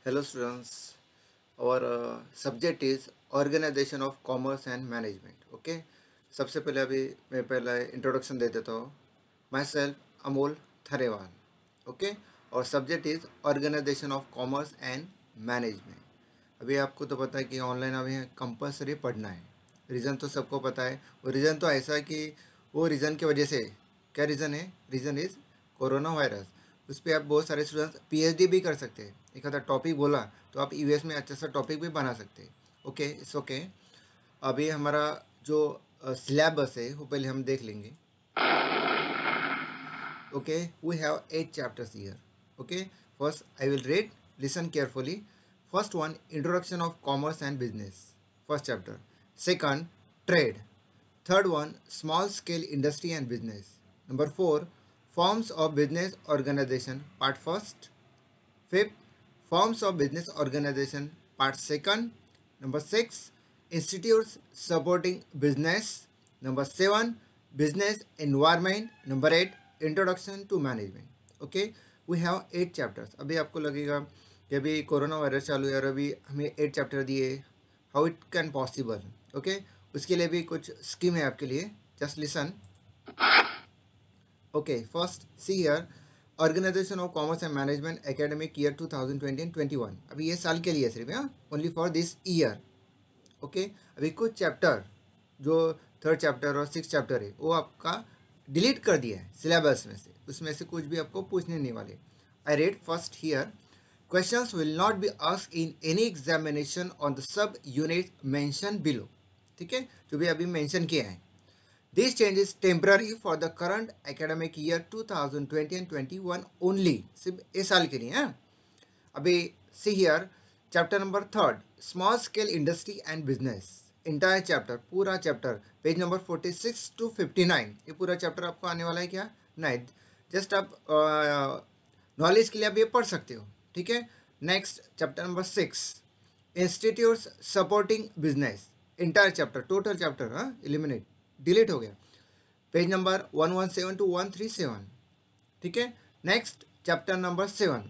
Hello students, our subject is Organization of Commerce and Management. Okay, सबसे पहले अभी मैं पहले इंट्रोडक्शन दे देता हूँ. Myself Amol Tharewal. Okay, और subject is organisation of commerce and management. अभी आपको तो पता है कि ऑनलाइन अभी कंपलसरी पढ़ना है. रीज़न तो सबको पता है. वो रीज़न तो ऐसा है कि वो रीज़न की वजह से क्या रीज़न है? Reason is corona virus. उस पर आप बहुत सारे स्टूडेंट्स पीएचडी भी कर सकते हैं. एक आधा टॉपिक बोला तो आप यूएस में अच्छा सा टॉपिक भी बना सकते हैं. Okay, it's okay. अभी हमारा जो सिलेबस है वो पहले हम देख लेंगे. Okay, we have 8 chapters here. Okay, first I will read. Listen carefully. First one, introduction of commerce and business, first chapter. Second, trade. Third one, small scale industry and business. Number 4, forms of business organization, part first. Fifth, forms of business organization, part second. Number 6, institutes supporting business. Number 7, business environment. Number 8, introduction to management. Okay, we have 8 chapters. अभी आपको लगेगा कि अभी corona virus चालू है और अभी हमें 8 चैप्टर दिए, how it can possible. Okay, उसके लिए भी कुछ स्कीम है आपके लिए. Just listen. Okay, first see here, organization of commerce and management academic year 2020 and 21. अभी ये साल के लिए सिर्फ है, only for this year. Okay, अभी कुछ चैप्टर जो थर्ड चैप्टर और सिक्स चैप्टर है वो आपका डिलीट कर दिया है सिलेबस में से. उसमें से कुछ भी आपको पूछने नहीं वाले. I read first here, questions will not be asked in any examination on the sub unit mention below. ठीक है, जो भी अभी मेंशन किया है. This change is temporary for the current academic year 2020 and 21 only. सिर्फ इस साल के लिए हैं. अभी see here, chapter number 3, small scale industry and business. Entire chapter, पूरा chapter, पेज नंबर 46 to 59. ये पूरा chapter आपको आने वाला है क्या? नहीं, जस्ट आप नॉलेज के लिए आप ये पढ़ सकते हो. ठीक है. Next, chapter number 6, institutes supporting business. Entire chapter, total chapter eliminate, delete हो गया. Page number 117 to 137. ठीक है. Next, chapter number 7,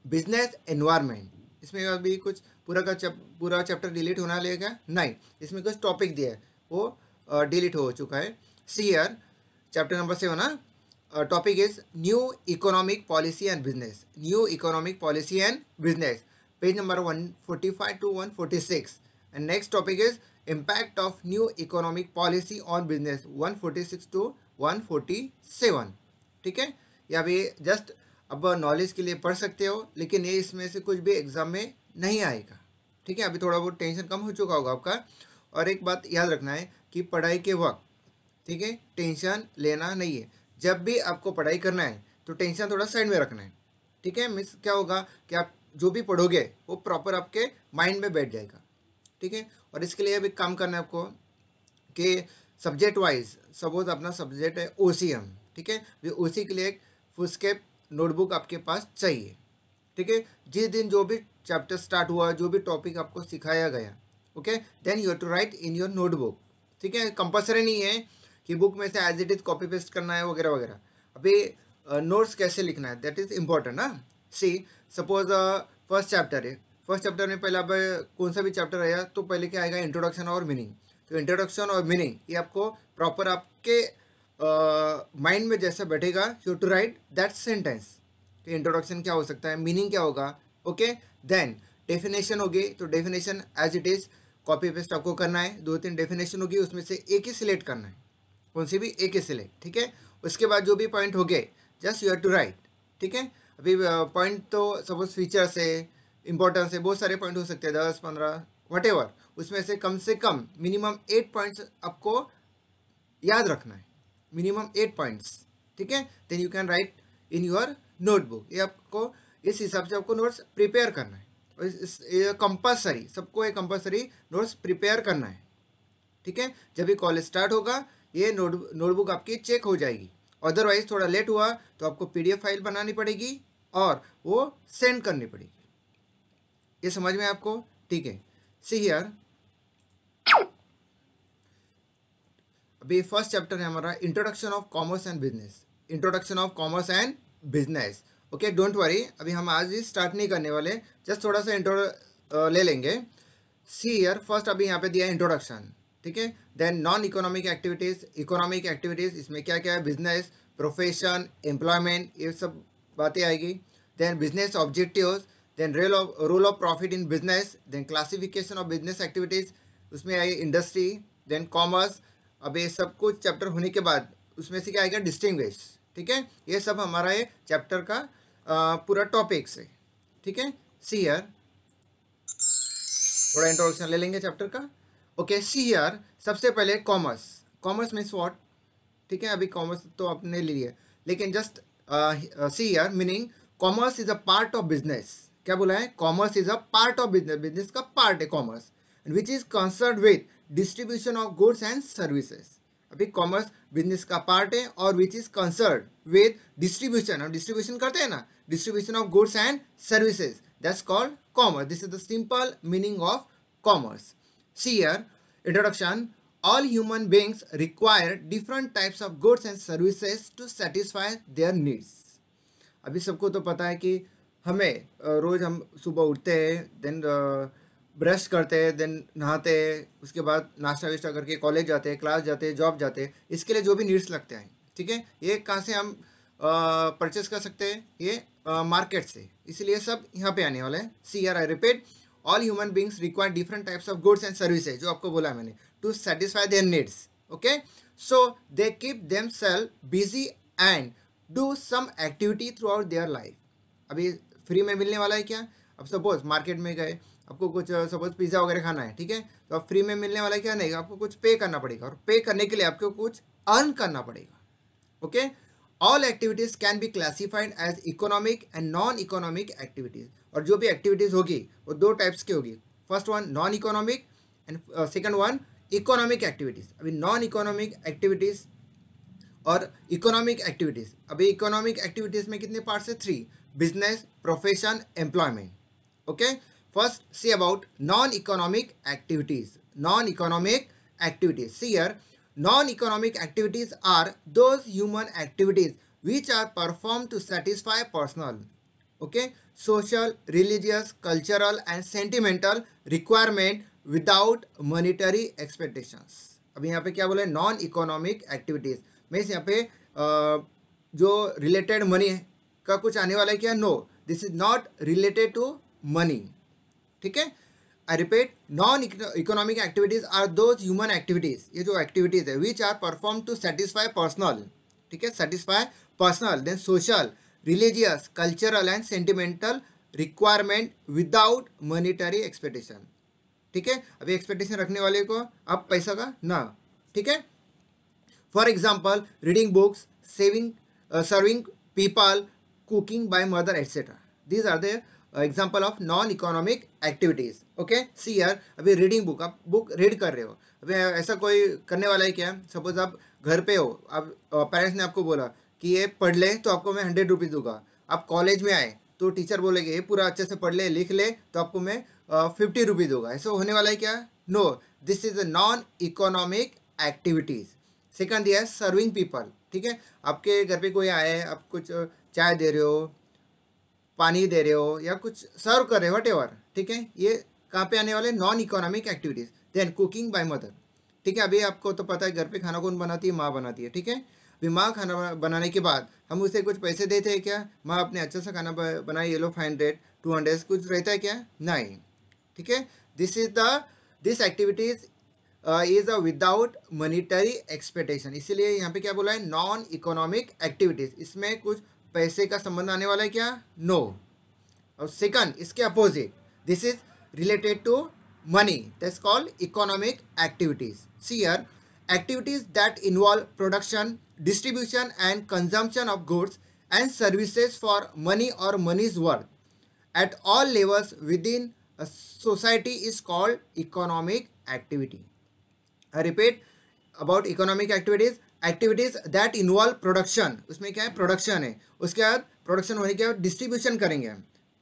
business environment. इसमें अभी कुछ पूरा चैप्टर डिलीट होना लेगा नहीं, इसमें कुछ टॉपिक दिया है वो डिलीट हो चुका है. See here, chapter number 7, topic is new economic policy and business. New economic policy and business, page number 145 to 146. And next topic is impact of new economic policy on business, 146 to 147. ठीक है. ये अभी just अब knowledge के लिए पढ़ सकते हो, लेकिन ये इसमें से कुछ भी एग्जाम में नहीं आएगा. ठीक है, अभी थोड़ा बहुत टेंशन कम हो चुका होगा आपका. और एक बात याद रखना है कि पढ़ाई के वक्त, ठीक है, टेंशन लेना नहीं है. जब भी आपको पढ़ाई करना है तो टेंशन थोड़ा साइड में रखना है. ठीक है. मीन्स क्या होगा कि आप जो भी पढ़ोगे वो प्रॉपर आपके माइंड में बैठ जाएगा. ठीक है. और इसके लिए अभी काम करना है आपको कि सब्जेक्ट वाइज, सपोज अपना सब्जेक्ट है ओसीएम. ठीक है, ओसी के लिए एक फुलस्केप नोटबुक आपके पास चाहिए. ठीक है. जिस दिन जो भी चैप्टर स्टार्ट हुआ, जो भी टॉपिक आपको सिखाया गया, okay, then you have to write in your notebook. ठीक है. कंपल्सरी नहीं है कि बुक में से as it is copy paste करना है वगैरह वगैरह. अभी नोट्स कैसे लिखना है, दैट इज इम्पोर्टेंट ना. सी सपोज फर्स्ट चैप्टर है. फर्स्ट चैप्टर में पहले अब कौन सा भी चैप्टर आया तो पहले क्या आएगा, इंट्रोडक्शन और मीनिंग. तो इंट्रोडक्शन और मीनिंग ये आपको प्रॉपर आपके माइंड में जैसे बैठेगा, you to write that sentence. कि इंट्रोडक्शन क्या हो सकता है, मीनिंग क्या होगा. ओके. देन डेफिनेशन होगी, तो definition as it is copy paste आपको करना है. 2-3 डेफिनेशन होगी, उसमें से एक ही सिलेक्ट करना है, कौन सी भी एक ही सिलेक्ट. ठीक है. उसके बाद जो भी पॉइंट हो गए, just you have to write. ठीक है. अभी पॉइंट तो सपोज फीचर्स है, इंपॉर्टेंस है, बहुत सारे पॉइंट हो सकते हैं, 10-15 वटेवर. उसमें से कम मिनिमम 8 पॉइंट्स आपको याद रखना है, मिनिमम 8 पॉइंट्स. ठीक है. Then you can write in your notebook. ये आपको इस हिसाब से आपको नोट्स प्रिपेयर करना है. और ये कंपल्सरी, सबको ये कंपल्सरी नोट्स प्रिपेयर करना है. ठीक है. जब भी कॉलेज स्टार्ट होगा ये नोटबुक आपकी चेक हो जाएगी. अदरवाइज थोड़ा लेट हुआ तो आपको पीडीएफ फाइल बनानी पड़ेगी और वो सेंड करनी पड़ेगी. ये समझ में आपको. ठीक है. सी हियर, अभी फर्स्ट चैप्टर है हमारा introduction of commerce and business. Introduction of commerce and business. Okay, don't worry, अभी हम आज ही स्टार्ट नहीं करने वाले, जस्ट थोड़ा सा इंट्रो ले लेंगे। सी ईयर फर्स्ट अभी यहाँ पे दिया इंट्रोडक्शन, ठीक है। Then non economic activities, economic activities इसमें क्या क्या है, बिजनेस, प्रोफेशन, एम्प्लॉयमेंट, ये सब बातें आएगी। Then business objectives, then role of profit in business, then classification of business activities, उसमें आई इंडस्ट्री, देन कॉमर्स। अब ये सब कुछ चैप्टर होने के बाद उसमें से क्या आएगा, डिस्टिंग्विश, ठीक है। ये सब हमारा ये चैप्टर का पूरा टॉपिक्स है, ठीक है। सी ईयर थोड़ा इंट्रोडक्शन ले लेंगे चैप्टर का। ओके, सी ईयर सबसे पहले कॉमर्स। कॉमर्स मीन्स व्हाट, ठीक है। अभी कॉमर्स तो आपने ले लिया, लेकिन just see year meaning commerce is a part of business. क्या बोला है, commerce is a part of business, business का पार्ट है commerce, which is concern with distribution of goods and services. अभी कॉमर्स बिजनेस का पार्ट है और which is concern with distribution, हम डिस्ट्रीब्यूशन करते हैं ना, distribution of goods and services, that's called commerce. This is the simple meaning of commerce. See here, introduction. All human beings require different types of goods and services to satisfy their needs. अभी सबको तो पता है कि हमें रोज़ हम सुबह उठते हैं, देन ब्रश करते हैं, देन नहाते हैं, उसके बाद नाश्ता वाश्ता करके कॉलेज जाते हैं, क्लास जाते हैं, जॉब जाते हैं, इसके लिए जो भी नीड्स लगते हैं, ठीक है। ये कहाँ से हम परचेस कर सकते हैं, ये मार्केट से, इसलिए सब यहाँ पे आने वाला है। See R I repeat, all human beings require different types of goods and services, जो आपको बोला मैंने, to satisfy their needs, okay. So they keep them self busy and do some activity throughout their life. अभी free में मिलने वाला है क्या, अब सपोज मार्केट में गए, आपको कुछ सपोज पिज़्ज़ा वगैरह खाना है, ठीक है, तो अब फ्री में मिलने वाला है क्या, नहीं, आपको कुछ पे करना पड़ेगा, और पे करने के लिए आपको कुछ अर्न करना पड़ेगा, okay. All activities can be classified as economic and non economic activities, और जो भी एक्टिविटीज़ होगी वो दो टाइप्स की होगी, first one non economic and second one economic activities. अभी नॉन इकोनॉमिक एक्टिविटीज़ और इकोनॉमिक एक्टिविटीज़, अभी इकोनॉमिक एक्टिविटीज़ में कितने पार्ट्स है, 3, business, profession, employment, okay. First see about non economic activities. Non economic activities, see here, non-economic activities are those human activities which are performed to satisfy personal, okay, social, religious, cultural and sentimental requirement without monetary expectations. अभी यहाँ पे क्या बोला है, non economic activities means यहाँ पे जो related money का कुछ आने वाला है क्या, no, this is not related to money, ठीक है। I repeat, non-economic activities are those human activities, ये जो activities है, which are performed to satisfy personal, ठीक है, satisfy personal, then social, religious, cultural and sentimental requirement without monetary expectation, ठीक है। अभी एक्सपेक्टेशन रखने वाले को आप पैसा का ना, ठीक है। For example reading books, serving people, cooking by mother etcetera, these are the example of non economic activities, okay. See यार, अभी रीडिंग बुक, आप बुक रीड कर रहे हो, अभी ऐसा कोई करने वाला है क्या, सपोज आप घर पे हो, आप पेरेंट्स ने आपको बोला कि ये पढ़ ले तो आपको मैं 100 रुपीज़ दूंगा, आप कॉलेज में आए तो टीचर बोलेगे ये पूरा अच्छे से पढ़ ले, लिख ले, तो आपको मैं 50 रुपीज़ दूंगा, ऐसा होने वाला है क्या, no, this is a non economic activities. Second दिया है सर्विंग पीपल, ठीक है, आपके घर पे कोई आए, आप कुछ चाय दे रहे हो, पानी दे रहे हो, या कुछ सर्व कर रहे हो, व्हाटएवर, ठीक है, ये कहाँ पे आने वाले, non economic activities. Then cooking by mother, ठीक है, अभी आपको तो पता है घर पे खाना कौन बनाती है, माँ बनाती है, ठीक है। अभी माँ खाना बनाने के बाद हम उसे कुछ पैसे देते हैं क्या, माँ अपने अच्छा सा खाना बनाए, ये लो 500 200 कुछ रहता है क्या, नहीं, ठीक है। This activities is a without monetary expectation, इसीलिए यहाँ पे क्या बोला है, नॉन इकोनॉमिक एक्टिविटीज़, इसमें कुछ पैसे का संबंध आने वाला है क्या, नो। और सेकंड इसके opposite, this is related to money, that's called economic activities. See here, activities that involve production, distribution and consumption of goods and services for money और money's worth at all levels within a society is called economic activity. I repeat about economic activities, activities that involve production, उसमें क्या है, production है, उसके बाद production होने के बाद डिस्ट्रीब्यूशन करेंगे,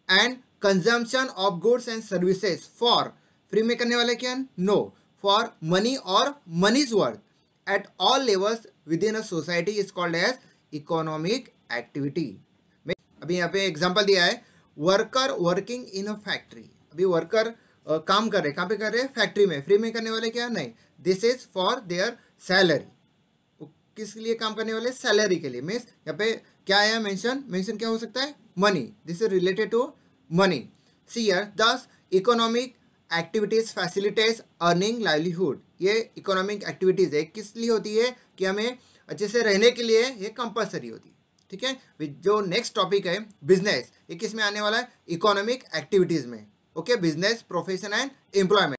and consumption of goods and services for, free में करने वाले क्या, नो, फॉर मनी और money's worth at all levels within a society is called as economic activity. अभी यहाँ पे एग्जांपल दिया है, worker working in a factory. अभी वर्कर काम कर रहे, कहाँ पे कर रहे हैं, फैक्ट्री में। फ्री में करने वाले क्या, नहीं, this is for their salary. किस लिए काम करने वाले, सैलरी के लिए। मीन्स यहाँ पे क्या आया मेंशन, मेंशन क्या हो सकता है, money, this is related to money. See here, thus economic activities facilitates earning livelihood. ये इकोनॉमिक एक्टिविटीज है, किस लिए होती है, कि हमें अच्छे से रहने के लिए ये कंपलसरी होती है। ठीक है, जो नेक्स्ट टॉपिक है बिजनेस, ये किस में आने वाला है, इकोनॉमिक एक्टिविटीज में। Okay, business, profession and employment.